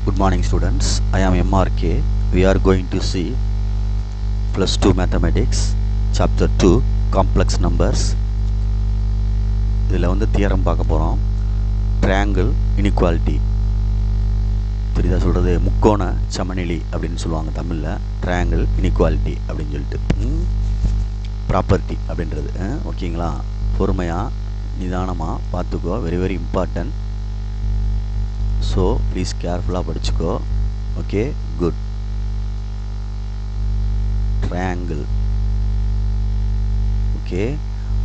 Good morning students, I am MRK. We are going to see plus 2 mathematics chapter 2 complex numbers. இதில் theorem பார்க்க போகிறோம். triangle inequality தெரியுதா சொல்கிறது, முக்கோண சமநிலை அப்படின்னு சொல்லுவாங்க தமிழில். triangle inequality அப்படின்னு சொல்லிட்டு ப்ராப்பர்ட்டி அப்படின்றது. ஓகேங்களா, பொறுமையாக நிதானமாக பார்த்துக்கோ, very very important. So please கேர்ஃபுல்லாக படிச்சுக்கோ. Okay, good. ட்ரையாங்கிள், ஓகே,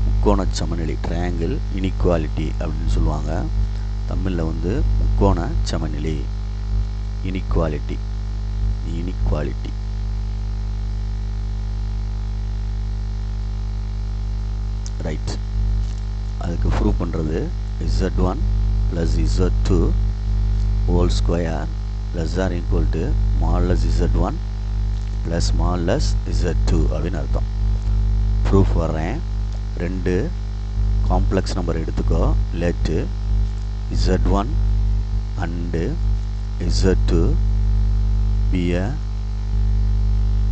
முக்கோண சமநிலை, ட்ரையாங்கிள் இனிக்வாலிட்டி அப்படின்னு சொல்லுவாங்க தமிழில். முக்கோண சமநிலை, இனிக்வாலிட்டி, இனிக்வாலிட்டி. ரைட், அதுக்கு ப்ரூவ் பண்ணுறது z1 + z2 whole square less or equal to modulus z1 plus modulus z2 அப்படின்னு அர்த்தம். ப்ரூஃப் வர்றேன். ரெண்டு காம்ப்ளெக்ஸ் நம்பர் எடுத்துக்கோ. let z1 and z2 be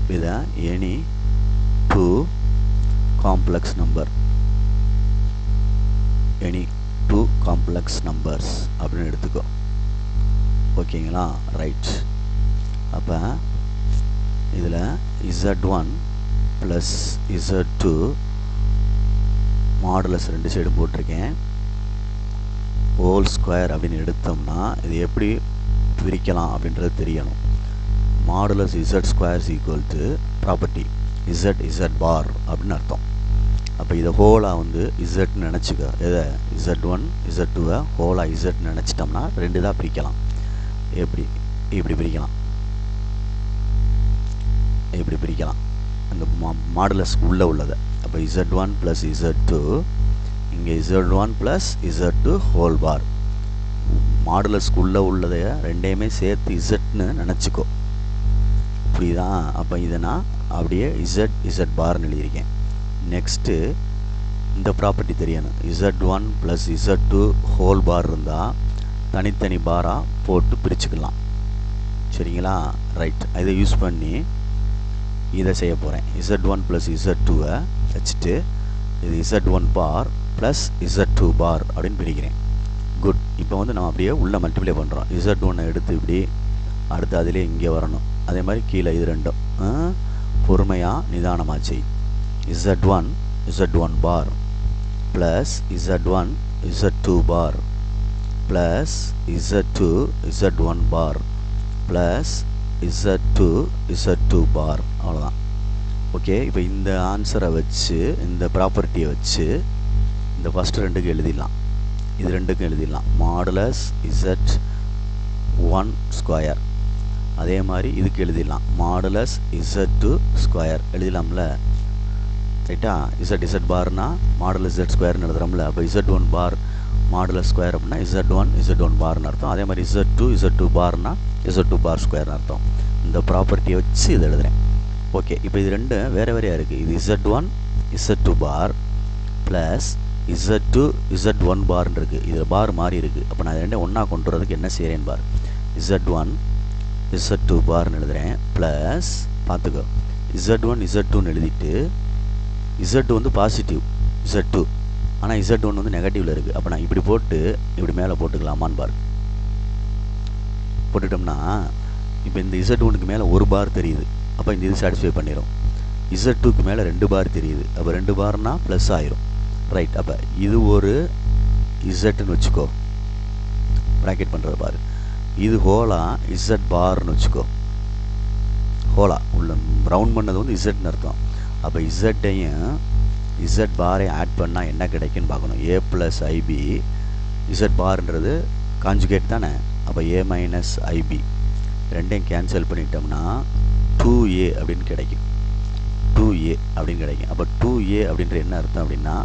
with any two complex number, any two complex numbers அப்படின்னு எடுத்துக்கோ. ஓகேங்களா, right. அப்போ இதில் z1 + z2 மாடுலஸ் ரெண்டு சைடும் போட்டிருக்கேன். ஹோல் ஸ்கொயர் அப்படின்னு எடுத்தோம்னா இது எப்படி பிரிக்கலாம் அப்படின்றது தெரியணும். Modulus z² = property z bar அப்படின்னு அர்த்தம். அப்போ இதை ஹோலாக இசட்னு நினச்சிக்க. எதை z1 z2 ஹோலாக இசட்னு நினச்சிட்டோம்னா ரெண்டு தான் பிரிக்கலாம். எப்படி இப்படி பிரிக்கலாம், இப்படி பிரிக்கலாம் அந்த மாடுலஸ் உள்ளதை. அப்போ z1 + z2, இங்கே z1 + z2 ஹோல் பார். மாடுலஸ்க்கு உள்ளதை ரெண்டையுமே சேர்த்து இசட்னு நினச்சிக்கோ. இப்படிதான். அப்போ இதை நான் அப்படியே z பார்னு எழுதியிருக்கேன். நெக்ஸ்ட்டு இந்த ப்ராப்பர்ட்டி தெரியணும். z1 + z2 ஹோல் பார் இருந்தால் தனித்தனி பாராக போட்டு பிரிச்சுக்கலாம். சரிங்களா, ரைட். இதை யூஸ் பண்ணி இதை செய்ய போகிறேன். z1 + z2 வச்சுட்டு இது z1 பார் ப்ளஸ் z2 பார் அப்படின்னு பிரிக்கிறேன். குட். இப்போ நம்ம அப்படியே உள்ளே மல்டிப்ளை பண்ணுறோம். z1 எடுத்து இப்படி, அடுத்து அதிலே இங்கே வரணும். அதே மாதிரி கீழே இது ரெண்டும் பொறுமையாக நிதானமாக செய். z1 bar plus z1 z2 bar plus z2 z1 bar plus z2 z2 bar. அவ்வளோதான். ஓகே, இப்போ இந்த ஆன்சரை வச்சு, இந்த ப்ராப்பர்ட்டியை வச்சு இந்த ஃபஸ்ட்டு ரெண்டுக்கு எழுதிடலாம். இது ரெண்டுக்கும் எழுதிடலாம். Modulus z1 square. அதே மாதிரி இதுக்கு எழுதிடலாம். மாடுலஸ் z2 ஸ்கொயர் எழுதிடலாம்ல. ரைட்டா, z பார்னா மாடுலஸ் z² எழுதுகிறோம்ல. அப்போ z1 பார் மாடுலஸ் ஸ்கொயர் அப்படின்னா z1 பார்னு அர்த்தம். அதே மாதிரி z2 பார்னா z2 பார் ஸ்கொயர்னு அர்த்தம். இந்த ப்ராப்பர்ட்டியை வச்சு இதை எழுதுகிறேன். ஓகே, இப்போ இது ரெண்டு வேறு வேறையாக இருக்குது. இது z1 பார் ப்ளஸ் z1 பார்னு இருக்குது. இதில் பார் மாறி இருக்குது. அப்போ நான் ரெண்டே ஒன்றா கொண்டு வரதுக்கு என்ன செய்கிறேன்னு பார். z1 பார்னு எழுதுகிறேன். ப்ளஸ் பார்த்துக்கோ, z1 எழுதிட்டு z பாசிட்டிவ் z2, ஆனால் z1 நெகட்டிவில் இருக்குது. அப்போ நான் இப்படி போட்டு இப்படி மேலே போட்டுக்கலாமான்னு பார். போட்டுட்டோம்னா இப்போ இந்த z1க்கு மேலே ஒரு பார் தெரியுது. அப்போ இந்த இது சாட்டிஸ்ஃபை பண்ணிடும். z2க்கு மேலே 2 பார் தெரியுது. அப்போ 2 பார்னா ப்ளஸ் ஆயிரும். ரைட். அப்போ இது ஒரு zன்னு வச்சுக்கோ, ப்ராக்கெட் பண்ணுறது பாரு. இது ஹோலா z பார்னு வச்சுக்கோ. ஹோலா உள்ள ரவுண்ட் பண்ணது zன்னு அர்த்தம். அப்போ z-ஐயும் z பாரையும் ஆட் பண்ணால் என்ன கிடைக்குன்னு பார்க்கணும். a + ib, z பார்ன்றது கான்ஜுகேட் தானே. அப்போ a - ib ரெண்டையும் கேன்சல் பண்ணிட்டோம்னா 2a அப்படின்னு கிடைக்கும். 2a அப்படின்னு கிடைக்கும். அப்போ 2a அப்படின்ற என்ன அர்த்தம் அப்படின்னா,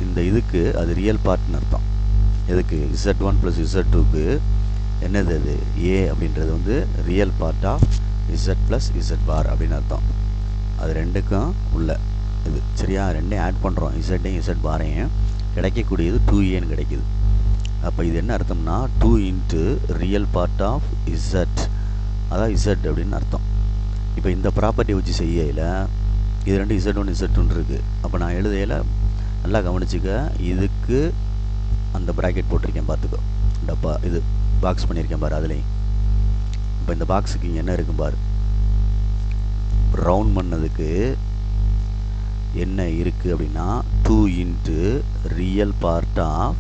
இந்த இதுக்கு அது ரியல் பார்ட்னு அர்த்தம். எதுக்கு z1 + z2க்கு என்னது அது a அப்படின்றது real part of z + z bar அப்படின்னு அர்த்தம். அது ரெண்டுக்கும் உள்ள இது. சரியா, ரெண்டையும் ஆட் பண்ணுறோம். z-ஐயும் z பாரையும், கிடைக்கக்கூடியது 2aன்னு கிடைக்குது. அப்போ இது என்ன அர்த்தம்னா 2 into real part of zed, அதான் இசட் அப்படின்னு அர்த்தம். இப்போ இந்த ப்ராப்பர்ட்டி வச்சு செய்யல இது ரெண்டு Z1 Z2 இருக்குது. அப்போ நான் எழுதையில் நல்லா கவனிச்சுக்க, இதுக்கு அந்த ப்ராக்கெட் போட்டிருக்கேன் பார்த்துக்கோ, டப்பா இது பாக்ஸ் பண்ணியிருக்கேன் பாரு அதுலேயும். இப்போ இந்த பாக்ஸுக்கு இங்கே என்ன இருக்கும் பாரு, ரவுண்ட் பண்ணதுக்கு என்ன இருக்குது அப்படின்னா 2 into real part of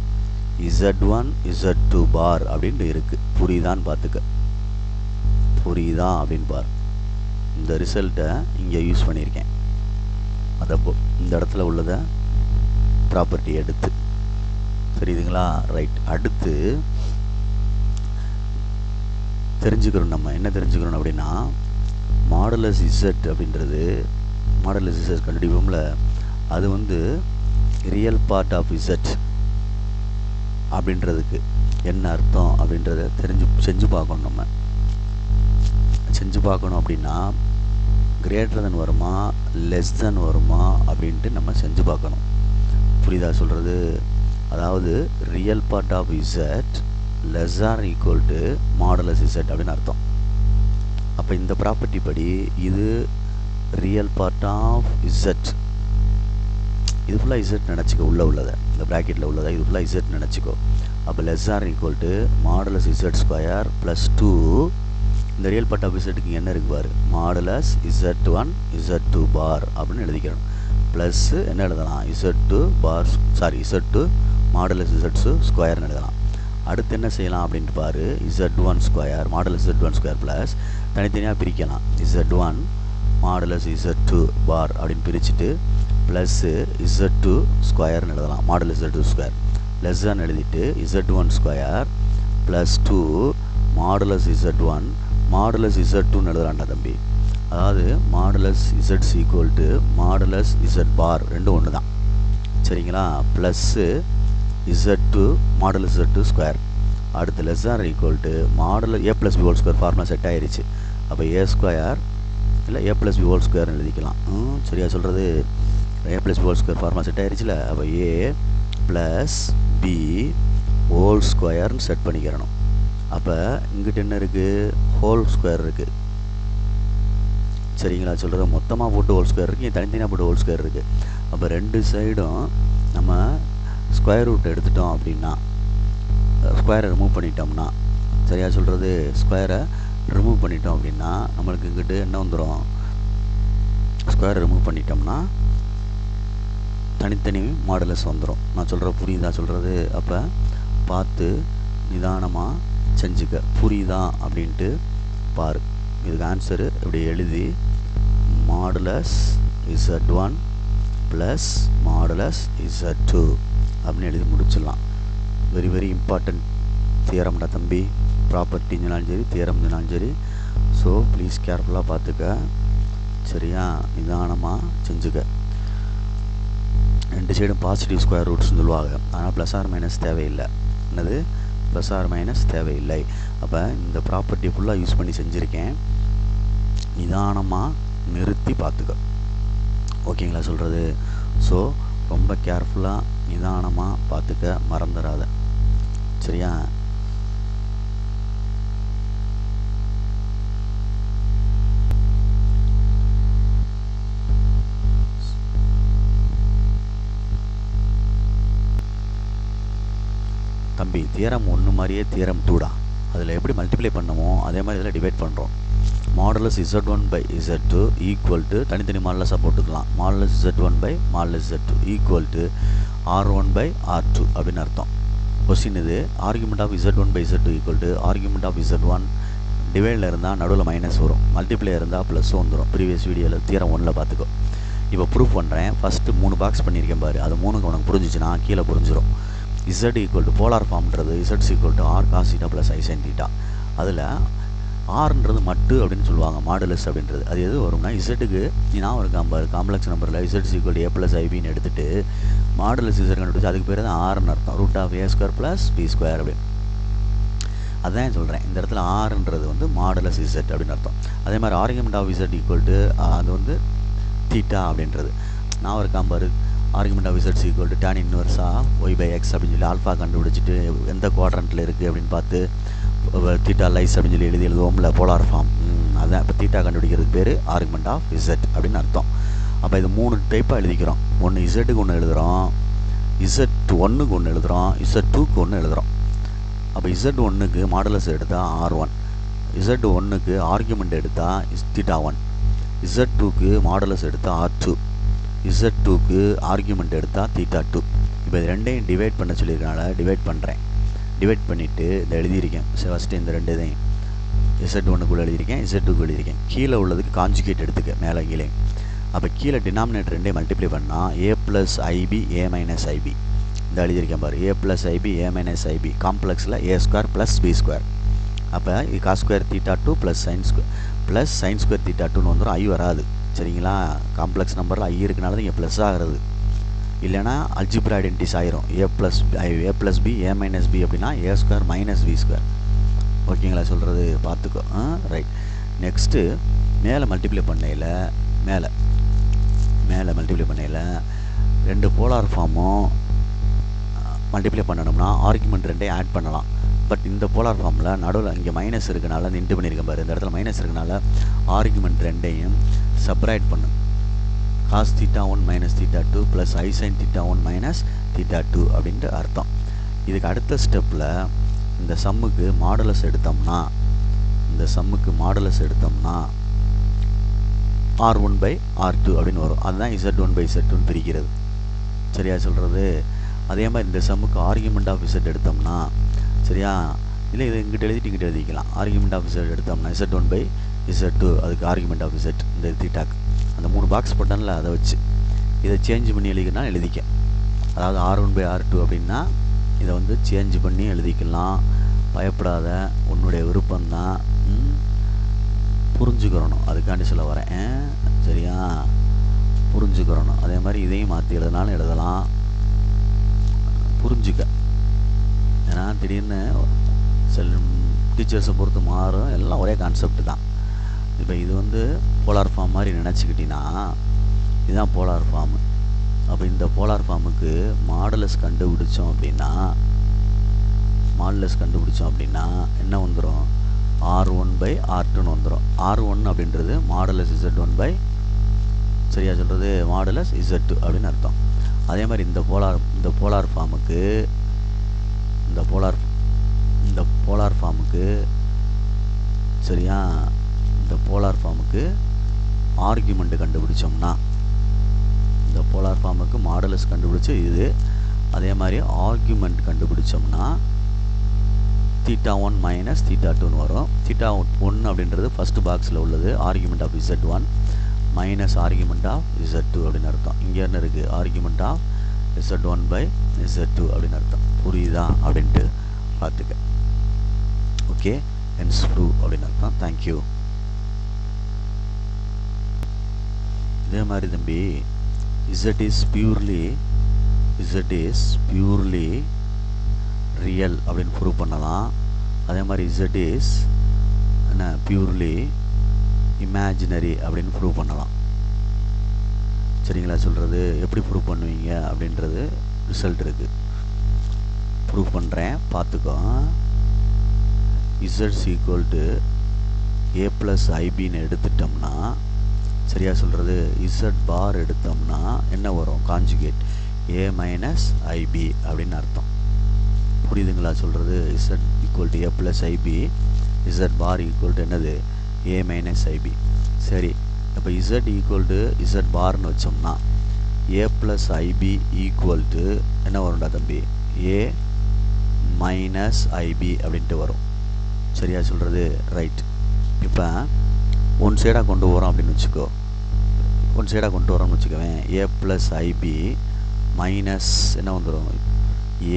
Z1 Z2 bar அப்படின்ட்டு இருக்குது. புரியுதான்னு பார்த்துக்க, புரியுதா அப்படின்னு பார். இந்த ரிசல்ட்டை இங்கே யூஸ் பண்ணியிருக்கேன், அதை இந்த இடத்துல உள்ளதை ப்ராப்பர்ட்டி எடுத்து. சரிதுங்களா? ரைட். அடுத்து தெரிஞ்சுக்கிறோம், நம்ம என்ன தெரிஞ்சுக்கிறோம் அப்படின்னா மாடுலஸ் இசட் அப்படின்றது, மாடுலஸ் இசட் கண்டுபிடிப்போம்ல, அது வந்து ரியல் பார்ட் ஆஃப் இசட் அப்படின்றதுக்கு என்ன அர்த்தம் அப்படின்றத செஞ்சு பார்க்கணும். நம்ம செஞ்சு பார்க்கணும் அப்படின்னா கிரேட்டர் தென் வருமா லெஸ் தென் வருமா அப்படின்ட்டு நம்ம செஞ்சு பார்க்கணும். புரியுதா சொல்கிறது? அதாவது real part of zed less or equal to modulus zed அப்படின்னு அர்த்தம். அப்போ இந்த ப்ராப்பர்ட்டி படி இது ரியல் பார்ட் ஆஃப் இசட், இது ஃபுல்லாக இசட் நினச்சிக்கோ, உள்ளதை இந்த ப்ராக்கெட்டில் உள்ளதை இது ஃபுல்லாக இசட் நினச்சிக்கோ. அப்போ less or equal to modulus z square plus 2, இந்த ரியல் பார்ட் ஆஃப் இசட்டுக்கு என்ன இருக்குது பாரு, மாடுலஸ் Z1 Z2 பார் அப்படின்னு எழுதிக்கிறோம். ப்ளஸ் என்ன எழுதலாம், Z2 பார் Z2 மாடுலஸ் Z2 ஸ்கொயர்னு எழுதலாம். அடுத்து என்ன செய்யலாம் அப்படின்ட்டு பாரு, Z1 square modulus Z1 square plus தனித்தனியாக பிரிக்கலாம், Z1 மாடுலஸ் Z2 பார் அப்படின்னு பிரிச்சுட்டு ப்ளஸ்ஸு Z2 ஸ்கொயர்னு எழுதலாம், மாடுலஸ் Z2 ஸ்கொயர் லெஸ் தான் எழுதிட்டு Z1 square plus 2 modulus Z1 modulus Z2ன்னு எழுதலாம்டா தம்பி. அதாவது modulus Z equal to modulus Z bar, ரெண்டும் ஒன்று தான். சரிங்களா? Plus Z2 modulus Z2 square. அடுத்து less or equal to modulus A plus B whole square formula set ஆயிடுச்சு. அப்போ A ஸ்கொயர் இல்லை A ப்ளஸ் B ஹோல் ஸ்கொயர்னு எழுதிக்கலாம். சரியா சொல்கிறது? A plus B whole square formula set ஆயிடுச்சுல. அப்போ A ப்ளஸ் B ஹோல் ஸ்கொயர்னு செட் பண்ணிக்கிறணும். அப்போ இங்கிட்ட என்ன இருக்குது, ஹோல் ஸ்கொயர் இருக்குது. சரிங்களா சொல்கிறது? மொத்தமாக போட்டு ஹோல் ஸ்கொயர் இருக்குது, தனித்தனியாக போட்டு ஹோல் ஸ்கொயர் இருக்குது. அப்போ ரெண்டு சைடும் நம்ம ஸ்கொயர் ரூட் எடுத்துட்டோம் அப்படின்னா, ஸ்கொயரை ரிமூவ் பண்ணிட்டோம்னா, சரியா சொல்கிறது? ஸ்கொயரை ரிமூவ் பண்ணிட்டோம் அப்படின்னா நம்மளுக்கு இங்கிட்டு என்ன வந்துடும், ஸ்கொயரை ரிமூவ் பண்ணிட்டோம்னா தனித்தனி மாடுலஸ் வந்துடும். நான் சொல்கிற புரியுதா சொல்கிறது? அப்போ பார்த்து நிதானமாக செஞ்சுக்க, புரியுதா அப்படின்ட்டு பாரு. இதுக்கு ஆன்சரு இப்படி எழுதி modulus Z1 plus modulus Z2 அப்படின்னு எழுதி முடிச்சிடலாம். வெரி வெரி இம்பார்ட்டன்ட் தியரம்டா தம்பி, ப்ராப்பர்ட்டி இருந்தாலும் சரி தியரம் இருந்தாலும் சரி. ஸோ ப்ளீஸ் கேர்ஃபுல்லாக பார்த்துக்க, சரியா? நிதானமாக செஞ்சுக்க. ரெண்டு சைடும் பாசிட்டிவ் ஸ்கொயர் ரூட்ஸ்னு சொல்லுவாங்க, ஆனால் ப்ளஸ் ஆர் மைனஸ் தேவையில்லை. என்னது? ப்ளஸ் ஆர் மைனஸ் தேவையில்லை. அப்போ இந்த ப்ராப்பர்ட்டி ஃபுல்லாக யூஸ் பண்ணி செஞ்சுருக்கேன், நிதானமாக நிறுத்தி பார்த்துக்க. ஓகேங்களா சொல்கிறது? ஸோ ரொம்ப கேர்ஃபுல்லாக நிதானமாக பார்த்துக்க, மறந்துடாத. சரியா? தம்பி தியரம் 1 மாதிரியே தியரம் 2 டா. அதில் எப்படி மல்டிப்ளை பண்ணமோ அதே மாதிரி இதில் டிவைட் பண்ணுறோம். Modulus Z1 by Z2 equal to தனித்தனி மாடுலஸாக போட்டுக்கலாம். Modulus Z1 by modulus Z2 equal to R1 by R2 அப்படின்னு அர்த்தம். கொஸ்டின் இது, argument of Z1 by Z2 equal to argument of Z1 டிவைடில் இருந்தால் நடுவில் மைனஸ் வரும், மல்டிப்ளை இருந்தால் ப்ளஸ் வந்துடும். ப்ரீவியஸ் வீடியோவில் தியரம் 1ல் பார்த்துக்கோ. இப்போ ப்ரூஃப் பண்ணுறேன். ஃபஸ்ட்டு 3 பாக்ஸ் பண்ணியிருக்கேன் பாரு, அது 3க்கு உனக்கு புரிஞ்சிச்சுன்னா கீழே புரிஞ்சிடும். Z ஈக்குவல் டு போலார் ஃபார்ம்ன்றது Z equal to R cos θ plus I sin θ. அதில் ஆர்ன்றது மட்டு அப்படின்னு சொல்லுவாங்க, மாடுலஸ் அப்படின்றது. அது எது வரும்னா இசட்டுக்கு நான் ஒரு காம்ப்ளெக்ஸ் நம்பரில் Z equal to A plus IBன்னு எடுத்துகிட்டு மாடுலஸ் Z கண்டுபிடிச்சி அதுக்கு பேர் தான் ஆர்னு அர்த்தம். Root of A square plus B square அப்படின்னு. அதான் சொல்கிறேன், இந்த இடத்துல ஆர்ன்றது வந்து மாடுலஸ் Z அப்படின்னு அர்த்தம். அதே மாதிரி argument of Z equal to அது வந்து தீட்டா அப்படின்றது. நான் ஒரு காம்பாரு argument of Z equal to tan inverse of Y by X அப்படின்னு சொல்லி ஆல்ஃபா கண்டுபிடிச்சிட்டு எந்த குவாட்ரண்ட்டில் இருக்குது அப்படின்னு பார்த்து தீட்டா லைஸ் அப்படின்னு சொல்லி எழுதுவோம்ல போலார் ஃபார்ம். அதுதான் இப்போ தீட்டா கண்டுபிடிக்கிறதுக்கு பேர் ஆர்குமெண்ட் ஆஃப் இசட் அப்படின்னு அர்த்தம். அப்போ இது 3 டைப்பாக எழுதிக்கிறோம். ஒன்று இசட்டுக்கு ஒன்று எழுதுகிறோம், Z1க்கு ஒன்று எழுதுகிறோம், Z2க்கு ஒன்று எழுதுகிறோம். அப்போ Z1க்கு மாடுலஸ் எடுத்தால் R1, Z1க்கு ஆர்குமெண்ட் எடுத்தால் θ1, Z2க்கு மாடுலஸ் எடுத்தால் R2, Z2க்கு ஆர்குமெண்ட் எடுத்தால் θ2. இப்போ இது ரெண்டையும் டிவைட் பண்ண சொல்லியிருக்கனால டிவைட் பண்ணுறேன். டிவைட் பண்ணிவிட்டு இதை எழுதியிருக்கேன். ஃபஸ்ட்டு இந்த 2 இதையும் Z1க்குள்ளே எழுதியிருக்கேன், Z2க்கு எழுதியிருக்கேன். கீழே உள்ளதுக்கு கான்ஜுகேட் எடுத்துக்க மேலே கீழே. அப்போ கீழே டினாமினேட்டர் 2 மல்டிப்ளை பண்ணால் A + IB A - IB இந்த எழுதியிருக்கேன் பாரு. A + IB A - IB காம்ப்ளெக்ஸில் A² + B². அப்போ இது cos² θ2 + sin² θ2ன்னு வந்துடும். I வராது சரிங்களா. காம்ப்ளெக்ஸ் நம்பரில் I இருக்கனால தான் இங்கே ப்ளஸ் ஆகிறது. இல்லைனா அல்ஜிப்ரா ஐடென்டிஸ் ஆயிரும். A + B A - B அப்படின்னா A² - B². ஓகேங்களா சொல்கிறது பார்த்துக்கோ. ரைட். நெக்ஸ்ட்டு மேலே மல்டிப்ளை பண்ணையில் மேலே மல்டிப்ளை பண்ணையில் 2 போலார் ஃபார்மும் மல்டிப்ளை பண்ணணும்னா ஆர்குமெண்ட் 2 ஆட் பண்ணலாம். பட் இந்த போலார் ஃபார்மில் நடுவில் இங்கே மைனஸ் இருக்கனால இன்ட்டு பண்ணியிருக்கேன் பாரு. இந்த இடத்துல மைனஸ் இருக்கனால ஆர்குமெண்ட் 2ஐயும் செப்பரேட் பண்ணு. cos θ1 - θ2 + I sin θ1 - θ2 அப்படின்ட்டு அர்த்தம். இதுக்கு அடுத்த ஸ்டெப்பில் இந்த சம்முக்கு மாடுலஸ் எடுத்தோம்னா R1/R2 அப்படின்னு வரும். அதுதான் Z1/Z2 பிரிக்கிறது. சரியா சொல்கிறது. அதே மாதிரி இந்த சம்முக்கு ஆர்குமெண்ட் ஆஃப் Z எடுத்தோம்னா சரியா, இல்லை இது இங்கிட்ட எழுதிட்டு இங்கிட்ட எழுதிக்கலாம். ஆர்குமெண்ட் ஆஃப் Z எடுத்தோம்னா Z1/Z2 அதுக்கு ஆர்குமெண்ட் ஆஃப் Z இந்த தீட்டாக்கு அந்த 3 பாக்ஸ் போட்டோம்ல அதை வச்சு இதை சேஞ்ச் பண்ணி எழுதிக்கனா எழுதிக்க. அதாவது R1/R2 அப்படின்னா இதை வந்து சேஞ்ச் பண்ணி எழுதிக்கலாம். பயப்படாத, உன்னுடைய விருப்பம்தான், புரிஞ்சுக்கிறணும். அதுக்காண்டி சொல்ல வரேன் சரியா, புரிஞ்சுக்கிறணும். அதே மாதிரி இதையும் மாற்றி எழுதினாலும் எழுதலாம், புரிஞ்சுக்க. ஏன்னா திடீர்னு டீச்சர்ஸை பொறுத்து மாறும், எல்லாம் ஒரே கான்செப்ட் தான். இப்போ இது வந்து போலார் ஃபார்ம் மாதிரி நினச்சிக்கிட்டிங்கன்னா இதுதான் போலார் ஃபார்மு. அப்போ இந்த போலார் ஃபார்முக்கு மாடுலஸ் கண்டுபிடிச்சோம் அப்படின்னா என்ன வந்துடும், R1/R2ன்னு வந்துடும். R1 அப்படின்றது மாடுலஸ் Z1 சரியா சொல்கிறது மாடுலஸ் Z2 அப்படின்னு அர்த்தம். அதே மாதிரி இந்த போலார் ஃபார்முக்கு சரியா, இந்த போலார் ஃபார்முக்கு ஆர்குமெண்ட் கண்டுபிடிச்சோம்னா இந்த போலார் ஃபார்முக்கு மாடுலஸ் கண்டுபிடிச்சி இது, அதே மாதிரி ஆர்குமெண்ட் கண்டுபிடிச்சோம்னா θ1 - θ2ன்னு வரும். θ1 அப்படின்றது ஃபஸ்ட்டு பாக்ஸில் உள்ளது argument of Z1 minus argument of Z2 அப்படின்னு அர்த்தம். இங்கே என்ன இருக்குது, ஆர்குமெண்ட் ஆஃப் Z1/Z2 அப்படின்னு அர்த்தம். புரியுதா அப்படின்ட்டு பார்த்துக்க. ஓகே, ஹென்ஸ் ப்ரூவ் அப்படின்னு அர்த்தம். தேங்க்யூ. இதே மாதிரி தம்பி Z is purely ரியல் அப்படின்னு ப்ரூவ் பண்ணலாம். அதே மாதிரி Z is என்ன பியூர்லி இமேஜினரி அப்படின்னு ப்ரூவ் பண்ணலாம். சரிங்களா சொல்கிறது. எப்படி ப்ரூவ் பண்ணுவீங்க அப்படின்றது ரிசல்ட் இருக்குது, ப்ரூவ் பண்ணுறேன் பார்த்துக்கோ. Z = A + IBன்னு எடுத்துட்டோம்னா சரியா சொல்கிறது, Z பார் எடுத்தோம்னா என்ன வரும், கான்ஜுகேட் A - IB அப்படின்னு அர்த்தம். புரியுதுங்களா சொல்கிறது. Z = A + IB, Z bar = என்னது A - IB. சரி, அப்போ Z = Z பார்னு வச்சோம்னா A + IB = என்ன வரும்டா தம்பி, A - IB அப்படின்ட்டு வரும். சரியா சொல்கிறது. ரைட். இப்போ ஒன் சைடாக கொண்டு வரோம் அப்படின்னு வச்சுக்கோ, A + IB மைனஸ் என்ன வந்துடும்,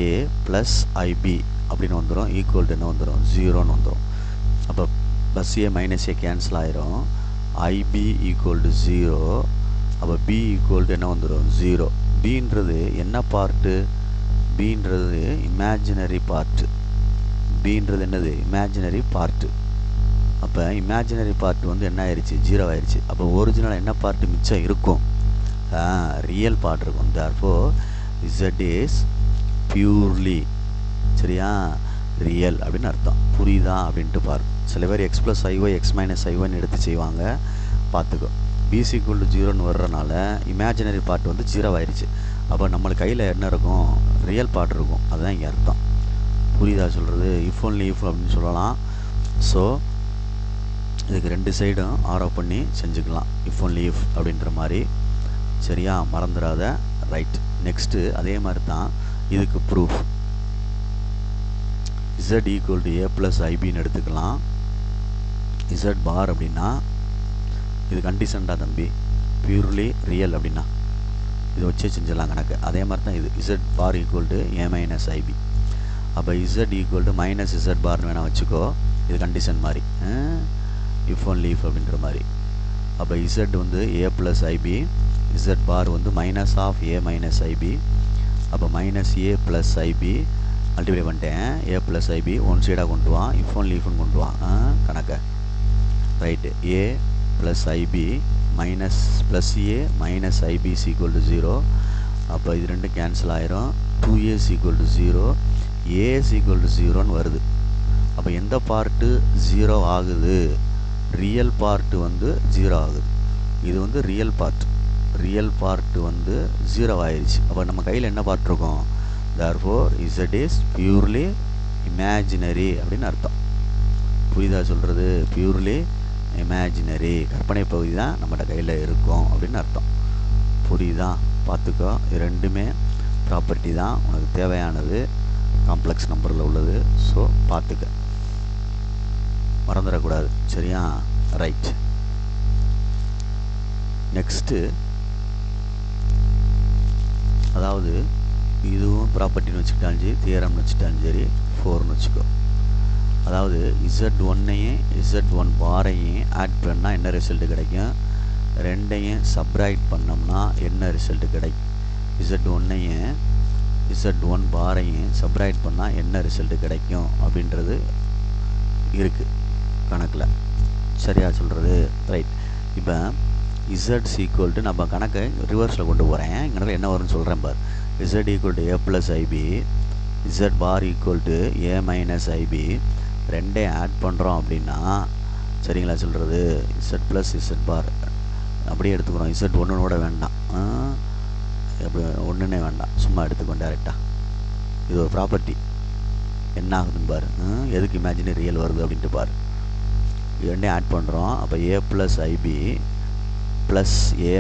A + IB அப்படின்னு வந்துடும், ஈக்குவல் என்ன வந்துடும், 0ன்னு வந்துடும். அப்போ ப்ளஸ் A - A கேன்சல் ஆயிரும், IB = 0. அப்போ B = என்ன வந்துடும், 0. Bன்றது என்ன பார்ட்டு, Bன்றது இமேஜினரி பார்ட்டு. Bன்றது என்னது, இமேஜினரி பார்ட்டு. அப்போ இமேஜினரி பார்ட் வந்து என்ன ஆயிடுச்சு, 0 ஆயிடுச்சு. அப்போ ஒரிஜினல் என்ன பார்ட்டு மிச்சம் இருக்கும், ரியல் பார்ட் இருக்கும். therefore z is purely சரியா ரியல் அப்படின்னு அர்த்தம். புரியுதா அப்படின்ட்டு பாரு. சில பேர் x + iy x - iy எடுத்து செய்வாங்க, பார்த்துக்கோ. b = 0ன்னு வர்றனால இமேஜினரி பார்ட் வந்து 0 ஆயிடுச்சு. அப்போ நம்மளுக்கு கையில் என்ன இருக்கும், ரியல் பார்ட் இருக்கும். அதுதான் இங்கே அர்த்தம். புரியுதா சொல்கிறது? இஃப் ஒன்லி இஃப் அப்படின்னு சொல்லலாம். ஸோ இதுக்கு 2 சைடும் ஆரோ பண்ணி செஞ்சுக்கலாம். இஃப் ஒன்லி இஃப் அப்படின்ற மாதிரி. சரியா, மறந்துடாத. ரைட். நெக்ஸ்ட்டு அதே மாதிரி தான் இதுக்கு ப்ரூஃப். z = a + ibன்னு எடுத்துக்கலாம். z பார் அப்படின்னா இது கண்டிஷன்டா தம்பி, பியூர்லி ரியல் அப்படின்னா இதை வச்சே செஞ்சிடலாம் கணக்கு. அதே மாதிரி தான் இது z பார் = a - ib. அப்போ z = -z பார்னு வேணால் வச்சுக்கோ. இது கண்டிஷன் மாதிரி, இஃப் ஒன்லி இஃப் அப்படின்ற மாதிரி. அப்போ z வந்து a + ib, z பார் வந்து -a - ib. அப்போ -a + ib மல்டிப்ளை பண்ணிட்டேன். a + ib ஒன் சைடாக கொண்டு வா, இஃப் ஒன்லி இஃப்னு கொண்டு வா கணக்கை. Right. a + ib +a - ib = 0. அப்போ இது ரெண்டும் கேன்சல் ஆயிரும். 2a = 0, a = 0ன்னு வருது. அப்போ எந்த பார்ட்டு 0 ஆகுது, ரியல் பார்ட்டு வந்து 0 ஆகுது. இது வந்து ரியல் பார்ட்டு வந்து 0 ஆயிடுச்சு. அப்போ நம்ம கையில் என்ன பார்ட் இருக்கும், therefore z is purely imaginary அப்படின்னு அர்த்தம். புரியுதா சொல்கிறது? பியூர்லி இமேஜினரி, கற்பனை பகுதி தான் நம்மகிட்ட கையில் இருக்கும் அப்படின்னு அர்த்தம். புரியுதா? பார்த்துக்கோ. இது ரெண்டுமே ப்ராப்பர்ட்டி தான், உனக்கு தேவையானது, காம்ப்ளெக்ஸ் நம்பரில் உள்ளது. ஸோ பார்த்துக்க, மறந்துடக்கூடாது. சரியா? ரைட். நெக்ஸ்ட்டு அதாவது இதுவும் ப்ராப்பர்ட்டின்னு வச்சுக்கிட்டாலும் சரி, தியரம்னு வச்சுக்கிட்டாலும் சரி, 4ன்னு வச்சுக்கோ. அதாவது z1ஐயும் z1 பாரையும் ஆட் பண்ணால் என்ன ரிசல்ட்டு கிடைக்கும், ரெண்டையும் சப்ராக்ட் பண்ணோம்னா என்ன ரிசல்ட்டு கிடைக்கும். z1ஐயும் z1 பாரையும் சப்ராக்ட் பண்ணால் என்ன ரிசல்ட்டு கிடைக்கும் அப்படின்றது இருக்குது கணக்கில். சரியா சொல்கிறது? ரைட். இப்போ z = நம்ம கணக்கை ரிவர்ஸில் கொண்டு போகிறேன். இங்கே என்ன வரும்னு சொல்கிறேன் பார். z = a + ib, z bar = a - ib. ரெண்டையும் ஆட் பண்ணுறோம் அப்படின்னா, சரிங்களா சொல்கிறது, z + z பார் அப்படியே எடுத்துக்கிறோம். z ஒன்றுனோட வேண்டாம், எப்படி ஒன்றுனே வேண்டாம், சும்மா எடுத்துக்கோம் டேரெக்டாக. இது ஒரு ப்ராப்பர்ட்டி. என்ன ஆகுதுன்னு பாரு, எதுக்கு இமேஜினரி ரியல் வருது அப்படின்ட்டு பாரு. ரெண்டையும் ஆட் பண்ணுறோம். அப்போ a + ib + a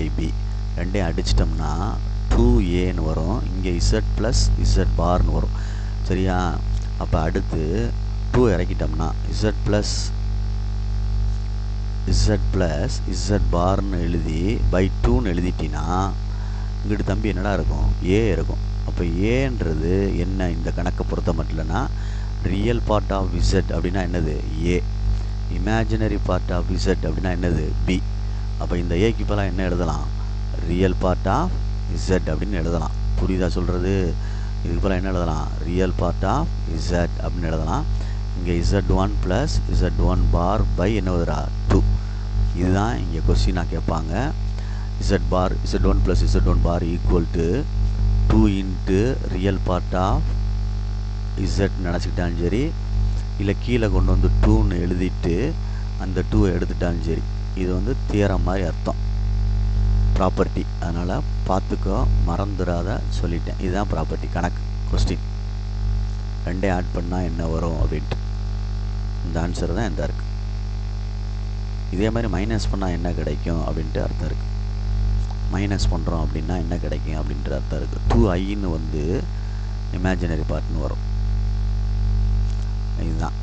- ib ரெண்டையும் அடிச்சிட்டோம்னா 2aன்னு வரும். இங்கே z + z பார்னு வரும். சரியா? அப்போ அடுத்து 2 இறக்கிட்டோம்னா z + z பார்னு எழுதி /2ன்னு எழுதிட்டினா இங்கிட்டு தம்பி என்னடா இருக்கும், a இருக்கும். அப்போ ஏன்றது என்ன, இந்த கணக்கை பொறுத்த மட்டும்னா ரியல் பார்ட் ஆஃப் z அப்படின்னா என்னது, a. Imaginary part of z அப்படின்னா என்னது, b. அப்போ இந்த ஏக்கு இப்போலாம் என்ன எழுதலாம், ரியல் பார்ட் ஆஃப் z அப்படின்னு எழுதலாம். புரியுதா சொல்கிறது? இதுக்கு போல் என்ன எழுதலாம், ரியல் பார்ட் ஆஃப் z அப்படின்னு எழுதலாம். இங்கே z1 + z1 பார் பை என்ன வருதா, 2. இதுதான் இங்கே கொஸ்டினாக கேட்பாங்க. z1 + z1 bar = 2 into real part of z நினச்சிக்கிட்டாலும் சரி, இல்லை கீழே கொண்டு வந்து 2ன்னு எழுதிட்டு அந்த 2 எடுத்துட்டாலும் சரி. இது வந்து தியரம் மாதிரி அர்த்தம், ப்ராப்பர்ட்டி. அதனால் பார்த்துக்கோ, மறந்துடாத சொல்லிட்டேன். இதுதான் ப்ராப்பர்ட்டி கணக்கு கொஸ்டின். ரெண்டே ஆட் பண்ணால் என்ன வரும் அப்படின்ட்டு இந்த ஆன்சர் தான் எந்த இருக்குது. இதே மாதிரி மைனஸ் பண்ணால் என்ன கிடைக்கும் அப்படின்ட்டு அர்த்தம் இருக்குது. மைனஸ் பண்ணுறோம் அப்படின்னா என்ன கிடைக்கும் அப்படின்ற அர்த்தம் இருக்குது. 2iன்னு வந்து இமேஜினரி பார்ட்னு வரும். இதுதான்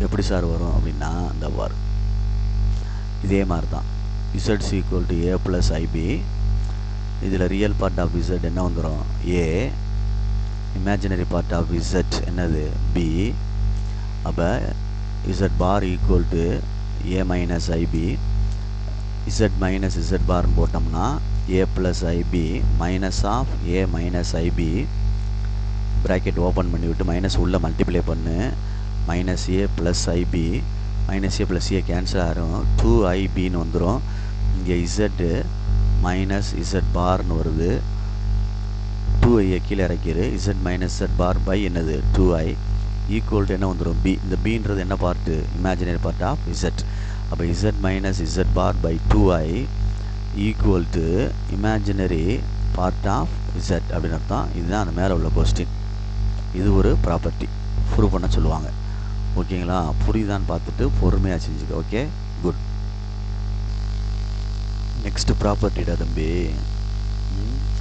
எப்படி சார் வரும் அப்படின்னா இந்த பார், இதே மாதிரி தான் z = a + ib. இதில் ரியல் பார்ட் ஆஃப் z என்ன வந்துடும், a. Imaginary part of z என்னது, b. அப்போ z bar = a - ib, z - z பார்னு போட்டோம்னா a + ib -a - ib bracket open பண்ணிவிட்டு மைனஸ் உள்ளே மல்டிப்ளை பண்ணு, -a + ib, -a + a cancel ஆகிரும், 2ibன்னு வந்துடும். இங்கே z மைனஸ் இசட் பார்னு வருது. 2i கீழே இறக்கிடு. Z minus Z bar by என்னது 2i ஈக்குவல் டு என்ன வந்துடும் பி. இந்த பின்றது என்ன part imaginary part of Z. அப்போ Z minus Z bar by 2i equal to imaginary part of Z அப்படின்னு அர்த்தம். இதுதான் அந்த மேலே உள்ள கொஸ்டின். இது ஒரு ப்ராப்பர்ட்டி ப்ரூவ் பண்ண சொல்லுவாங்க. ஓகேங்களா? புரியுதான்னு பார்த்துட்டு பொறுமையாக செஞ்சுக்க. Okay, good. நெக்ஸ்ட் ப்ராப்பர்ட்டிடா தம்பி.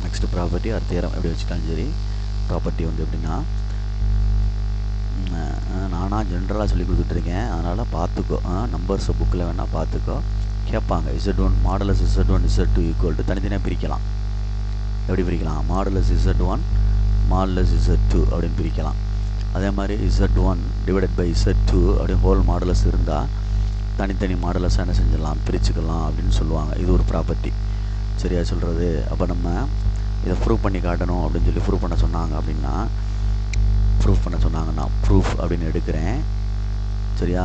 நெக்ஸ்ட் ப்ராப்பர்ட்டி அடுத்த தேரம் எப்படி வச்சுட்டாலும் சரி. ப்ராப்பர்ட்டி வந்து எப்படின்னா, நானாக ஜென்ரலாக சொல்லி கொடுத்துட்ருக்கேன், அதனால் பார்த்துக்கோ. நம்பர்ஸை புக்கில் வேணால் பார்த்துக்கோ. கேட்பாங்க Z1 modulus Z1 Z2 equal to தனித்தனியாக பிரிக்கலாம். எப்படி பிரிக்கலாம்? மாடலஸ் Z1 மாடலஸ் Z2 அப்படின்னு பிரிக்கலாம். அதே மாதிரி Z1 டிவைடட் பை Z2 அப்படி ஹோல் மாடலஸ் இருந்தால் தனித்தனி மாடலஸாக என்ன செஞ்சிடலாம், பிரிச்சுக்கலாம் அப்படின்னு சொல்லுவாங்க. இது ஒரு ப்ராப்பர்ட்டி. சரியா சொல்கிறது? அப்போ நம்ம இதை ப்ரூவ் பண்ணி காட்டணும் அப்படின்னு சொல்லி ப்ரூவ் பண்ண சொன்னாங்க அப்படின்னா, ப்ரூஃப் அப்படின்னு எடுக்கிறேன். சரியா?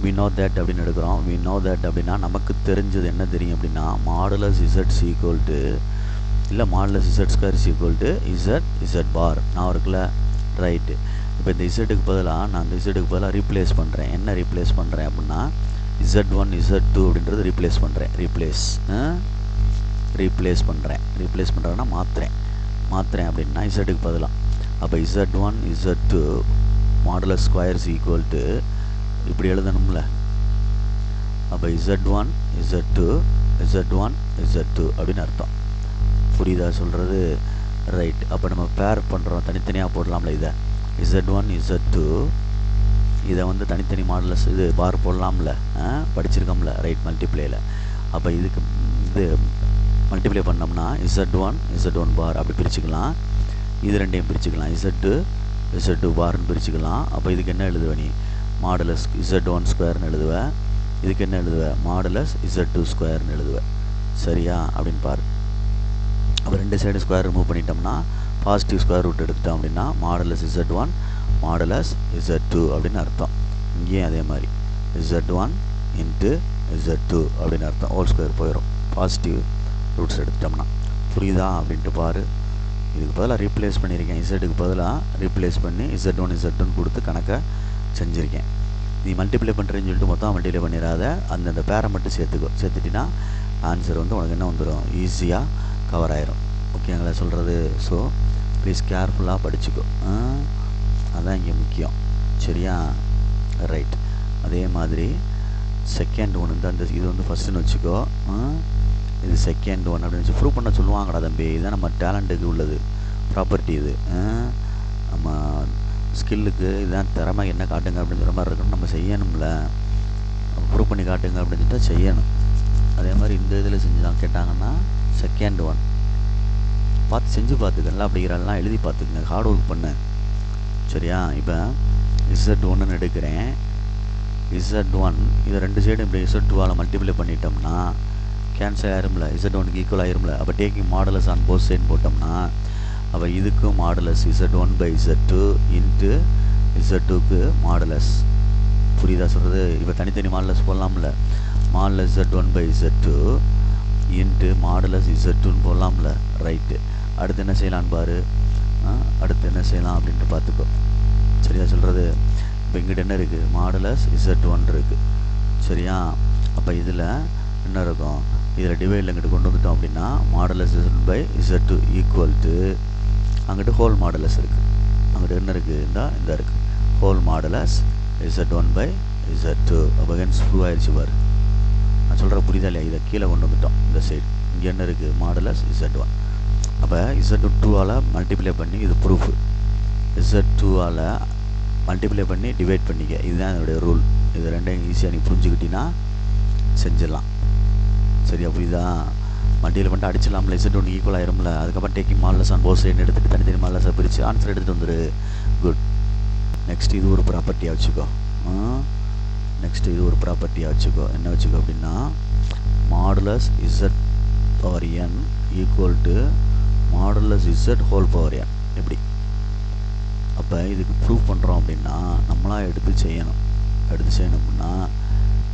we know that அப்படின்னு எடுக்கிறோம். we know that அப்படின்னா நமக்கு தெரிஞ்சது என்ன தெரியும் அப்படின்னா, மாடுலஸ் இசட் ஈக்குவல் டு இல்லை modulus z square equal to z பார். நான் இருக்குல்ல, ரைட்டு. இப்போ இந்த இசட்டுக்கு பதிலாக நான் இந்த இசட்டுக்கு பதிலாக ரீப்ளேஸ் பண்ணுறேன். என்ன ரீப்ளேஸ் பண்ணுறேன் அப்படின்னா, Z1 Z2 அப்படின்றது ரீப்ளேஸ் பண்ணுறேன். ரீப்ளேஸ் பண்ணுறேன்னா மாற்றுறேன் அப்படின்னா இசட்டுக்கு பதிலாக. அப்போ Z1 Z2 modulus squares equal to இப்படி எழுதணும்ல. அப்போ Z1 Z2 அப்படின்னு அர்த்தம். புரியுதா சொல்கிறது? ரைட். அப்போ நம்ம பேர் பண்ணுறோம், தனித்தனியாக போடலாம்ல. இதை Z1 Z2 இதை வந்து தனித்தனி மாடலஸ் இது பார் போடலாம்ல, படிச்சிருக்கோம்ல. ரைட், மல்டிப்ளேயில். அப்போ இதுக்கு இது மல்டிப்ளை பண்ணோம்னா Z1 பார் அப்படி பிரிச்சுக்கலாம். இது ரெண்டையும் பிரிச்சுக்கலாம். Z2 பார்னு பிரிச்சுக்கலாம். அப்போ இதுக்கு என்ன எழுதுவ நீ? மாடலஸ் Z1 ஸ்கொயர்னு எழுதுவேன். இதுக்கு என்ன எழுதுவேன்? மாடலஸ் Z2 ஸ்கொயர்னு எழுதுவேன். சரியா? அப்படின்னு பாரு. அப்போ ரெண்டு சைடு ஸ்கொயர் ரிமூவ் பண்ணிட்டோம்னா பாசிட்டிவ் ஸ்கொயர் ரூட் எடுத்துட்டோம் அப்படின்னா மாடலஸ் Z1 மாடலஸ் Z2 அப்படின்னு அர்த்தம். இங்கேயும் அதே மாதிரி Z1 இன்ட்டு Z2 அப்படின்னு அர்த்தம். ஹோல் ஸ்கொயர் போயிடும் பாசிட்டிவ் ரூட்ஸ் எடுத்துட்டோம்னா. புரியுதா அப்படின்ட்டு பாரு. இதுக்கு பதிலாக ரீப்ளேஸ் பண்ணியிருக்கேன். இசட்டுக்கு பதிலாக ரீப்ளேஸ் பண்ணி Z1 Z2 கொடுத்து கணக்கை செஞ்சுருக்கேன். நீ மல்டிப்ளை பண்ணுறேன்னு சொல்லிட்டு மொத்தம் மல்டிப்ளை பண்ணிடாத, அந்தந்த பேரை மட்டும் சேர்த்துட்டினா ஆன்சர் வந்து உனக்கு என்ன வந்துடும், ஈஸியாக கவர் ஆயிரும். ஓகேங்களா சொல்கிறது? ஸோ ப்ளீஸ் கேர்ஃபுல்லாக படிச்சுக்கோ. அதுதான் இங்கே முக்கியம். சரியா? ரைட். அதே மாதிரி செகண்ட் ஒன்று தான் இந்த இது வந்து ஃபஸ்ட்டுன்னு வச்சுக்கோ. இது செகண்ட் ஒன் அப்படின்னு வச்சு ப்ரூவ் பண்ண சொல்லுவாங்கடா தம்பி. இதுதான் நம்ம டேலண்ட்டுக்கு உள்ளது ப்ராப்பர்ட்டி. இது நம்ம ஸ்கில்லுக்கு இதுதான் திறமை, என்ன காட்டுங்க அப்படிங்கிற மாதிரி இருக்கணும். நம்ம செய்யணும்ல, ப்ரூவ் பண்ணி காட்டுங்க அப்படின்னு சொல்லிட்டு செய்யணும். அதே மாதிரி இந்த இதில் செஞ்சு தான் கேட்டாங்கன்னா செகண்ட் ஒன் பார்த்து செஞ்சு பார்த்துக்கலாம். அப்படிங்கிறலாம் எழுதி பார்த்துக்குங்க, ஹார்ட் ஒர்க் பண்ண. சரியா? இப்போ Z1ன்னு எடுக்கிறேன். Z1 இதை ரெண்டு சைடும் இப்படி Z2ஆல் மல்டிப்ளை பண்ணிட்டோம்னா கேன்சல் ஆயிரும்ல, Z1க்கு ஈக்குவல் ஆயிரும்ல. அப்போ taking modulus on both side போட்டோம்னா அப்போ இதுக்கும் modulus Z1 by Z2 into Z2க்கு மாடலஸ். புரியுதா சொல்கிறது? இப்போ தனித்தனி மாடலஸ் போடலாம்ல. Modulus Z1 by Z2 into modulus Z2ன்னு போடலாம்ல. ரைட்டு. அடுத்து என்ன செய்யலான்னு பாரு. அடுத்து என்ன செய்யலாம் அப்படின்ட்டு பார்த்துக்கோ. சரியா சொல்கிறது? இப்போ இங்கிட்ட என்ன இருக்குது? மாடலஸ் Z1 இருக்குது. சரியா? அப்போ இதில் என்ன இருக்கும்? இதில் டிவைடில் இங்கிட்டு கொண்டு வந்துட்டோம் அப்படின்னா modulus Z1 by Z2 equal to அங்கிட்டு ஹோல் மாடலஸ் இருக்குது. அங்கிட்ட என்ன இருக்குது? இந்த இருக்குது whole modulus Z1 by Z2. அப்போ ஹென்ஸ் ப்ரூவ் ஆயிடுச்சு பாரு. நான் சொல்கிற புரியுதா இல்லையா? இதை கீழே கொண்டு வந்துட்டோம் இந்த சைடு. இங்கே என்ன இருக்குது? Modulus Z1. அப்போ Z2ஆல் மல்டிப்ளை பண்ணி இது ப்ரூஃபு. Z2ஆல் மல்டிப்ளை பண்ணி டிவைட் பண்ணிக்க. இதுதான் என்னுடைய ரூல். இது ரெண்டையும் ஈஸியாக நீ புரிஞ்சுக்கிட்டீங்கன்னா செஞ்சிடலாம். சரியா? புரியுதா? மல்டிப்ளை பண்ணிட்டு அடிச்சிடலாம்ல. Z1 ஈக்குவல் ஆயிரும்ல. அதுக்கப்புறம் taking modulus on both side எடுத்துகிட்டு தனித்தனி மாடலஸை பிரித்து ஆன்சர் எடுத்துகிட்டு வந்துடு. குட். நெக்ஸ்ட் இது ஒரு ப்ராப்பர்ட்டியாக வச்சுக்கோ. என்ன வச்சுக்கோ அப்படின்னா, modulus Z power n equal to modulus Z whole power n. எப்படி? அப்போ இதுக்கு ப்ரூவ் பண்ணுறோம் அப்படின்னா நம்மளாக எடுத்து செய்யணும் அப்படின்னா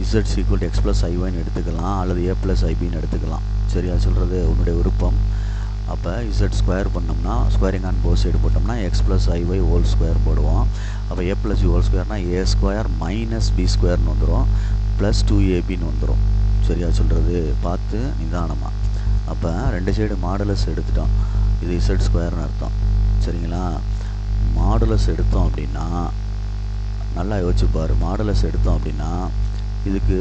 Z equal to x plus iy எடுத்துக்கலாம், அல்லது a ப்ளஸ் ibன்னு எடுத்துக்கலாம். சரியா சொல்கிறது உன்னுடைய விருப்பம். அப்போ இசட் ஸ்கொயர் பண்ணோம்னா ஸ்கொயரிங் ஆன் போத் சைடு போட்டோம்னா எக்ஸ் ப்ளஸ் ஐஒய் ஹோல் ஸ்கொயர் போடுவோம். அப்போ ஏ ப்ளஸ் பி ஹோல் ஸ்கொயர்னால் ஏ ஸ்கொயர் மைனஸ் பி ஸ்கொயர்னு வந்துடும், ப்ளஸ் 2ab வந்துடும். சரியா சொல்கிறது பார்த்து நிதானமாக. அப்போ ரெண்டு சைடு மாடுலஸ் எடுத்துட்டோம், இது இசட் ஸ்கொயர்னு அர்த்தம். சரிங்களா, மாடுலஸ் எடுத்தோம் அப்படின்னா நல்லா யோசிச்சுப்பார். மாடுலஸ் எடுத்தோம் அப்படின்னா இதுக்கு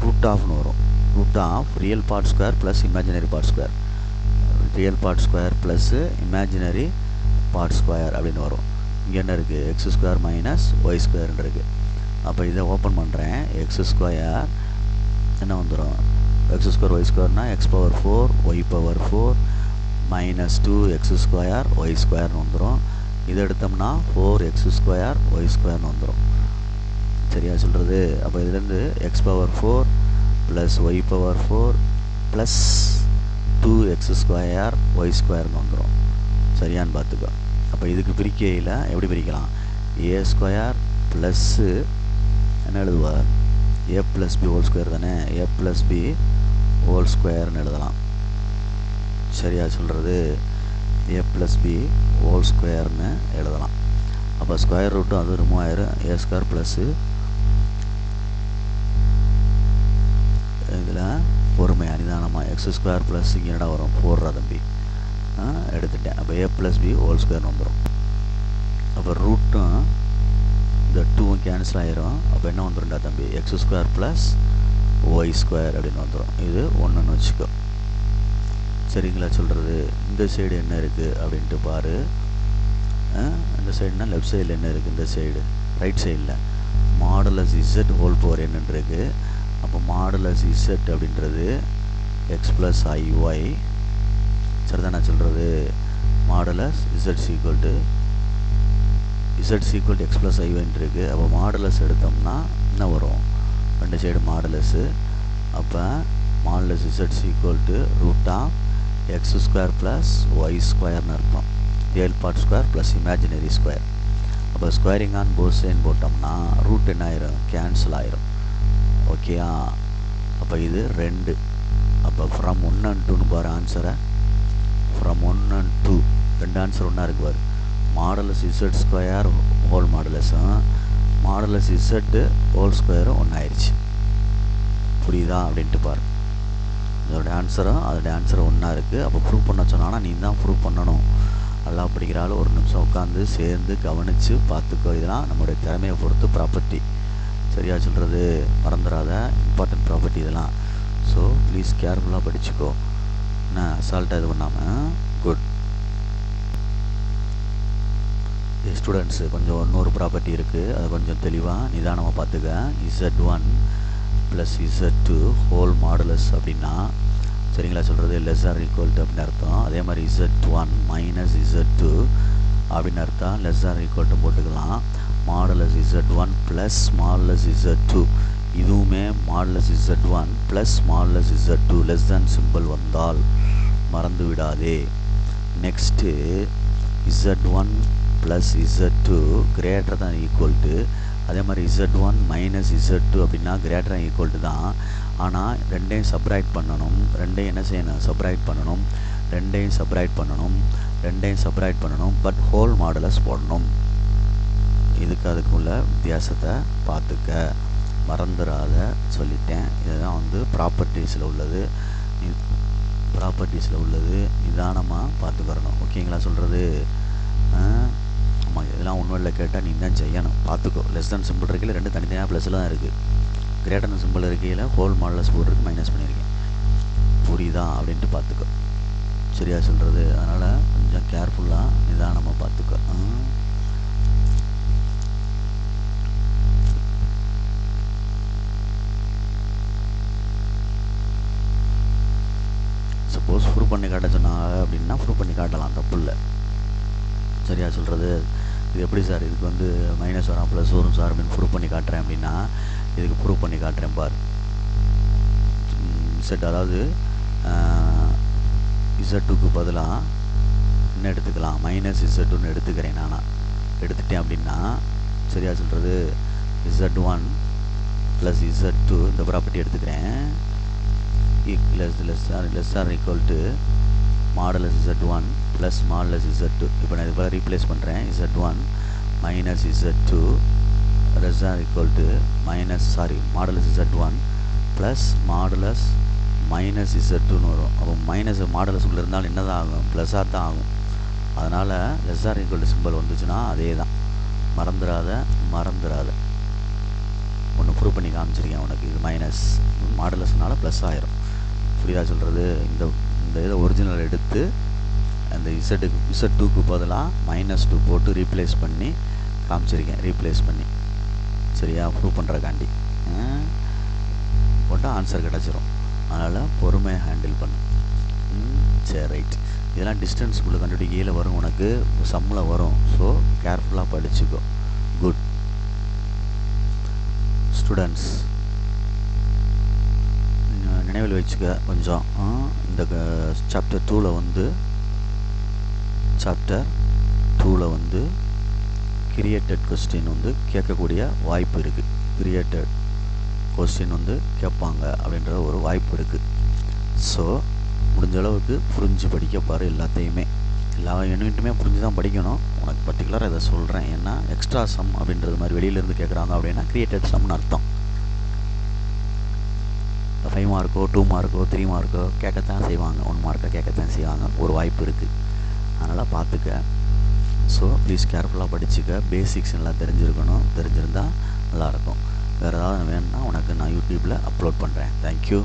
ரூட் ஆஃப்னு வரும். Root of real part square plus imaginary part square, real part square plus imaginary part square அப்படின்னு வரும். இங்கே என்ன இருக்குது, எக்ஸ் ஸ்கொயர் மைனஸ் ஒய் ஸ்கொயர்னு இருக்குது. அப்போ இதை ஓப்பன் பண்ணுறேன். எக்ஸ் ஸ்கொயர் என்ன வந்துடும், எக்ஸ் ஸ்கொயர் ஒய் ஸ்கொயர்னால் x power 4 y power 4 minus 2x square y ஸ்கொயர்னு வந்துடும். இதை எடுத்தோம்னா 4x ஸ்கொயர் ஒய் ஸ்கொயர்னு வந்துடும். சரியா சொல்கிறது. அப்போ இதுலேருந்து x power 4 plus y power 4 plus 2x square y ஸ்கொயர்னு வந்துடும். சரியான்னு பார்த்துக்கோ. அப்போ இதுக்கு பிரிக்கையில் எப்படி பிரிக்கலாம், ஏ ஸ்கொயர் ப்ளஸ்ஸு என்ன எழுதுவார், ஏ ப்ளஸ் பி ஹோல் ஸ்கொயர் தானே, ஏ ப்ளஸ் பி ஹோல் ஸ்கொயர்னு எழுதலாம். சரியா சொல்கிறது, ஏ ப்ளஸ் பி ஹோல் ஸ்கொயர்னு எழுதலாம். அப்போ ஸ்கொயர் ரூட்டும் அது ரிமூவ் ஆயிரும். ஏ ஸ்கொயர் ப்ளஸ்ஸு இதில் பொறுமையாக நிதானமாக எக்ஸ் ஸ்கொயர் ப்ளஸ் இங்கே என்ன வரும் 4 தம்பி எடுத்துட்டேன். அப்போ ஏ ப்ளஸ் பி ஹோல் ஸ்கொயர்னு வந்துடும். அப்போ ரூட்டும் இந்த 2வும் கேன்சல் ஆயிரும். அப்போ என்ன வந்துடும்டா தம்பி, x square plus y square அப்படின்னு வந்துடும். இது ஒன்றுன்னு வச்சுக்கோ. சரிங்களா சொல்கிறது. இந்த சைடு என்ன இருக்குது அப்படின்ட்டு பாரு. இந்த சைடுனா லெஃப்ட் சைடில் என்ன இருக்குது, இந்த சைடு ரைட் சைடில் மாடுலஸ் இசட் ஹோல் பவர் என்னன்னு இருக்குது. அப்போ மாடுலஸ் இசட் அப்படின்றது எக்ஸ் ப்ளஸ் ஐஒய். சரிதான் நான் சொல்கிறது. Modulus z equal to x plus ஐஒய்ன்னு இருக்குது. அப்போ மாடுலஸ் எடுத்தோம்னா என்ன வரும், ரெண்டு சைடு மாடுலஸ்ஸு. அப்போ modulus z equal to root of x square plus y ஸ்கொயர்னு அர்த்தம், real part square plus imaginary square. அப்போ ஸ்கொயரிங் ஆன் போத் சைடு போட்டோம்னா ரூட் என்ன ஆயிரும், கேன்சல் ஆயிரும். ஓகேயா. அப்போ இது 2. அப்போ ஃப்ரம் 1 and 2ன்னு பாரு ஆன்சரை. ஃப்ரம் 1 and 2 ரெண்டு ஆன்சர் ஒன்றா இருக்கு பாரு. மாடுலஸ் இசட் ஸ்கொயர் ஹோல் மாடுலஸும் மாடுலஸ் இசட் ஹோல் ஸ்கொயரும் ஒன்றாயிருச்சு. புரியுதா அப்படின்ட்டு பாரு. இதோட ஆன்சரும் அதோடைய ஆன்சரும் ஒன்றா இருக்குது. அப்போ ப்ரூவ் பண்ண சொன்னான்னா நீ தான் ப்ரூவ் பண்ணணும். நல்லா படிக்கிறாள், ஒரு நிமிஷம் உட்காந்து சேர்ந்து கவனித்து பார்த்துக்கோ. இதெல்லாம் நம்மளுடைய திறமையை பொறுத்து ப்ராப்பர்ட்டி. சரியா சொல்கிறது, மறந்துடாத, இம்பார்ட்டன்ட் ப்ராப்பர்ட்டி இதெல்லாம். ஸோ ப்ளீஸ் கேர்ஃபுல்லாக படிச்சுக்கோ, என்ன அசால்ட்டாக இது பண்ணாமல். Good students. கொஞ்சம் இன்னொரு ப்ராப்பர்ட்டி இருக்குது, அதை கொஞ்சம் தெளிவாக நிதானமாக பார்த்துக்க. Z1 plus Z2 whole modulus அப்படின்னா சரிங்களா சொல்கிறது லெஸ் ஆர் ஈக்குவல் டு அப்படின்னு அர்த்தம். அதே மாதிரி Z1 மைனஸ் Z2 அப்படின்னு அர்த்தம், லெஸ் ஆர் ஈக்குவல் டு போட்டுக்கலாம். Modulus Z1 plus modulus Z2, இதுவுமே modulus Z1 plus modulus Z2 less than simple வந்தால் மறந்து விடாதே. Next Z1 plus Z2 greater than equal to, அதே மாதிரி Z1 மைனஸ் Z2 அப்படின்னா கிரேட்டர் தான் ஈக்குவல் டு தான். ஆனால் ரெண்டையும் சப்ராக்ட் பண்ணணும். ரெண்டையும் என்ன செய்யணும், சப்ராக்ட் பண்ணணும். ரெண்டையும் சப்ராக்ட் பண்ணணும். பட் ஹோல் மாடுலஸ் போடணும். இதுக்கு அதுக்குள்ள வித்தியாசத்தை பார்த்துக்க, மறந்துடாத சொல்லிட்டேன். இதுதான் வந்து ப்ராப்பர்ட்டிஸில் உள்ளது. நிதானமாக பார்த்துக்கிறணும். ஓகேங்களா சொல்கிறது. ஆமாம், இதெல்லாம் ஒன்றும் இல்லை, கேட்டால் நீ தான் செய்யணும். பார்த்துக்கோ. லெஸ் தேன் சிம்பிள் இருக்கையில் ரெண்டு தனித்தனியாக ப்ளஸில் தான் இருக்குது. கிரேட்டர் சிம்பிள் இருக்கையில் ஹோல் மாடுலஸ் போர்டுக்கு மைனஸ் பண்ணியிருக்கேன். புரியுதா அப்படின்ட்டு பார்த்துக்கோ. சரியா சொல்கிறது. அதனால் கொஞ்சம் கேர்ஃபுல்லாக நிதானமாக பார்த்துக்கோ. சப்போஸ் ப்ரூவ் பண்ணி காட்ட சொன்னாங்க அப்படின்னா ப்ரூவ் பண்ணி காட்டலாம், தப்பு இல்லை. சரியா சொல்கிறது. இது எப்படி சார், இதுக்கு வந்து மைனஸ் வரும் ப்ளஸ் வரும் சார் அப்படின்னு ப்ரூவ் பண்ணி காட்டுறேன் அப்படின்னா இதுக்கு ப்ரூவ் பண்ணி காட்டுறேன் பார். இசட் அதாவது Z2க்கு பதிலாக என்ன எடுத்துக்கலாம், மைனஸ் Z2ன்னு எடுத்துக்கிறேன். எடுத்துட்டேன் அப்படின்னா சரியா சொல்கிறது Z1 ப்ளஸ் Z2 இந்த ப்ராப்பர்ட்டி எடுத்துக்கிறேன். less than equal to modulus z1 plus modulus z2. இப்போ நான் இது போல் ரீப்ளேஸ் பண்ணுறேன். z1 minus z2 less than equal to modulus z1 plus modulus minus z2ன்னு வரும். அப்போ மைனஸ் மாடலஸ் உள்ள இருந்தாலும் என்ன தான் ஆகும்? ப்ளஸ்ஸாக தான் ஆகும். அதனால் less than equal to simple வந்துச்சுன்னா அதே தான். மறந்துடாத ஒன்று ப்ரூவ் பண்ணி காமிச்சிருக்கேன் உனக்கு. இது மைனஸ் மாடலஸ்னால ப்ளஸ் ஆயிரும். புரியுதா சொல்கிறது? இந்த இதை ஒரிஜினல் எடுத்து அந்த z2க்கு பதிலாக -2 போட்டு ரீப்ளேஸ் பண்ணி காமிச்சிருக்கேன். ரீப்ளேஸ் பண்ணி சரியா ப்ரூவ் பண்ணுறக்காண்டி போட்டால் ஆன்சர் கிடச்சிரும். அதனால் பொறுமையாக ஹேண்டில் பண்ணு. சரி ரைட். இதெல்லாம் டிஸ்டன்ஸ் உள்ள கண்டுபிடிக்கையில் வரும், உனக்கு சம்மில் வரும். ஸோ கேர்ஃபுல்லாக படிச்சுக்கோ. குட் ஸ்டூடெண்ட்ஸ், நினைவில் வச்சுக்க கொஞ்சம். இந்த சாப்டர் 2ல் வந்து கிரியேட்டட் கொஸ்டின் வந்து கேட்கக்கூடிய வாய்ப்பு இருக்குது. கிரியேட்டட் கொஸ்டின் வந்து கேட்பாங்க அப்படின்ற ஒரு வாய்ப்பு இருக்குது. ஸோ முடிஞ்ச அளவுக்கு புரிஞ்சு படிக்க பாரு. எல்லாத்தையுமே எல்லா யூனிட்டுமே புரிஞ்சு தான் படிக்கணும். உனக்கு பர்டிகுலராக இதை சொல்கிறேன். ஏன்னா எக்ஸ்ட்ரா சம் அப்படின்றது மாதிரி வெளியிலேருந்து கேட்குறாங்க அப்படின்னா கிரியேட்டட் சம்னு அர்த்தம். 5 மார்க்கோ 2 மார்க்கோ 3 மார்க்கோ கேட்கத்தான் செய்வாங்க. 1 மார்க்கை கேட்கத்தான் செய்வாங்க. ஒரு வாய்ப்பு இருக்குது. அதனால் பார்த்துக்க. ஸோ ப்ளீஸ் கேர்ஃபுல்லாக படிச்சுக்க. பேசிக்ஸ் எல்லாம் தெரிஞ்சிருந்தால் நல்லாயிருக்கும். வேறு ஏதாவது வேணும்னா உனக்கு நான் யூடியூப்பில் அப்லோட் பண்ணுறேன். தேங்க்யூ.